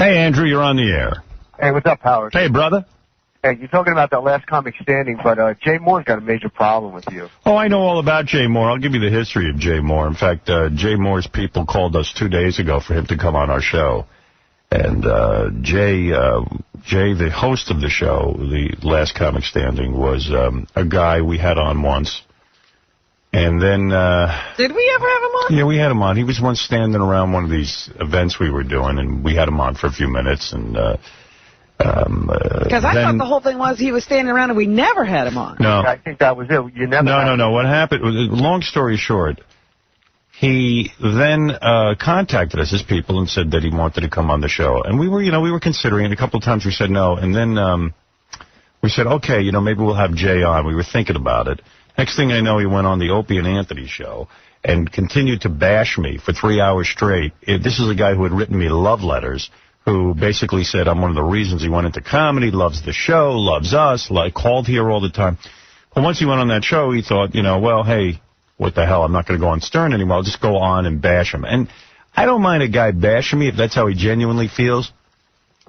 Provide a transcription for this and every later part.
Hey, Andrew, you're on the air. Hey, what's up, Howard? Hey, brother. Hey, you're talking about that last comic standing, but Jay Mohr's got a major problem with you. Oh, I know all about Jay Mohr. I'll give you the history of Jay Mohr. In fact, Jay Mohr's people called us 2 days ago for him to come on our show. And Jay, the host of the show, the last comic standing, was a guy we had on once. And then... Did we ever have him on? Yeah, we had him on. He was once standing around one of these events we were doing, and we had him on for a few minutes. And because I thought the whole thing was he was standing around and we never had him on. No. I think that was it. You never No. What happened, long story short, he then contacted us as people and said that he wanted to come on the show. And we were considering it. A couple of times we said no. And then we said, okay, maybe we'll have Jay on. We were thinking about it. Next thing I know, he went on the Opie and Anthony show and continued to bash me for 3 hours straight. This is a guy who had written me love letters, who basically said I'm one of the reasons he went into comedy, loves the show, loves us, called here all the time. But once he went on that show, he thought, well, hey, what the hell, I'm not going to go on Stern anymore. I'll just go on and bash him. And I don't mind a guy bashing me if that's how he genuinely feels.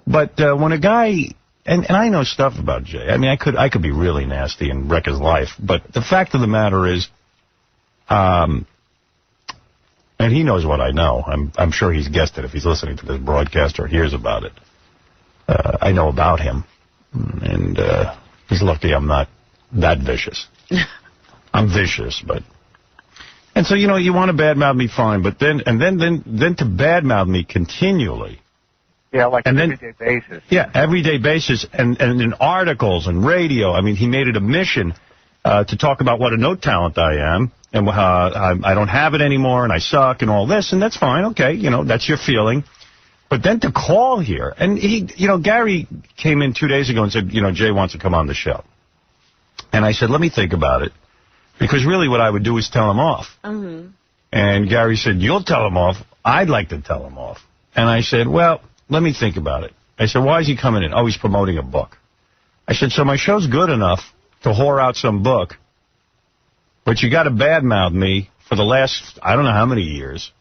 But when a guy... And I know stuff about Jay. I mean, I could be really nasty and wreck his life. But the fact of the matter is, and he knows what I know. I'm sure he's guessed it if he's listening to this broadcast or hears about it. I know about him. And he's lucky I'm not that vicious. I'm vicious, but... And so, you want to badmouth me, fine. But then to badmouth me continually... Yeah, everyday basis. Yeah, everyday basis, and in articles and radio. I mean, he made it a mission to talk about what a no talent I am, and I don't have it anymore, and I suck, and all this, and that's fine, okay, that's your feeling. But then to call here, and Gary came in 2 days ago and said, Jay wants to come on the show. And I said, let me think about it, because really what I would do is tell him off. Mm-hmm. And Gary said, you'll tell him off. I'd like to tell him off. And I said, well... let me think about it. I said, why is he coming in? Oh, he's promoting a book. I said, so my show's good enough to whore out some book, but you got to badmouth me for the last, I don't know how many years.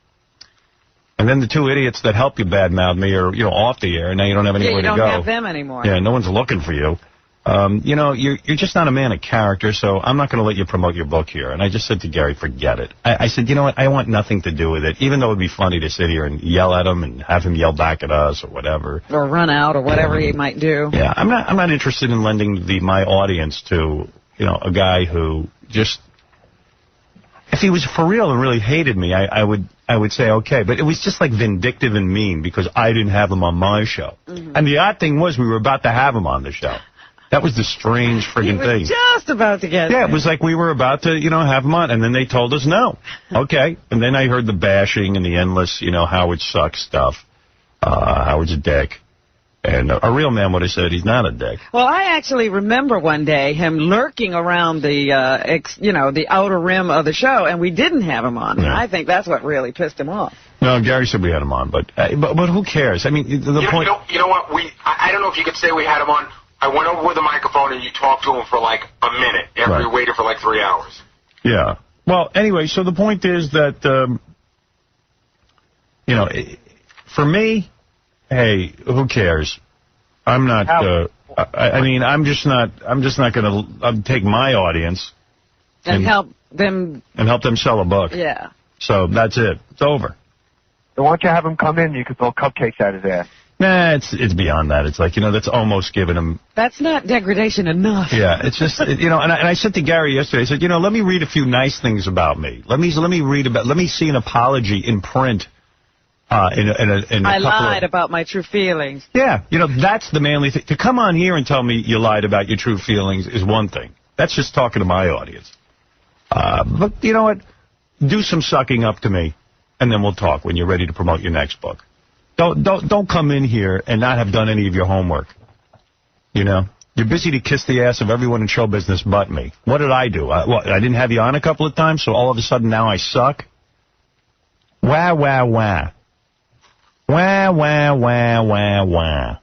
And then the two idiots that help you badmouth me are, off the air, and now you don't have anywhere to go. You don't have them anymore. Yeah, no one's looking for you. You're just not a man of character, so I'm not going to let you promote your book here. And I just said to Gary, forget it. I said, you know what, I want nothing to do with it, even though it would be funny to sit here and yell at him and have him yell back at us or whatever. Or run out or whatever he might do. Yeah, I'm not interested in lending my audience to, a guy who just... If he was for real and really hated me, I would say okay. But it was just like vindictive and mean because I didn't have him on my show. Mm-hmm. And the odd thing was we were about to have him on the show. That was the strange friggin' thing. Just about to get it was like we were about to, have him on, and then they told us no. Okay. And then I heard the bashing and the endless, Howard sucks stuff. Howard's a dick. And a real man would have said he's not a dick. Well, I actually remember one day him lurking around the, the outer rim of the show, and we didn't have him on. Yeah. I think that's what really pissed him off. No, Gary said we had him on, but who cares? I mean, the point... You know what? I don't know if you could say we had him on. I went over with a microphone and you talked to him for like a minute after we waited for like 3 hours. Yeah. Well, anyway, so the point is that, for me, hey, who cares? I'm not, I'm just not going to take my audience and help them sell a book. Yeah. So that's it. It's over. So why don't you have him come in and you could throw cupcakes at his ass? Nah, it's beyond that. It's like, that's almost giving him... That's not degradation enough. Yeah, it's just, and I said to Gary yesterday, I said, let me read a few nice things about me. Let me see an apology in print. I lied about my true feelings. Yeah, that's the manly thing. To come on here and tell me you lied about your true feelings is one thing. That's just talking to my audience. But you know what? Do some sucking up to me, and then we'll talk when you're ready to promote your next book. Don't come in here and not have done any of your homework. You're busy to kiss the ass of everyone in show business but me. What did I do? I didn't have you on a couple of times, so all of a sudden now I suck? Wah, wah, wah. Wah, wah, wah, wah, wah.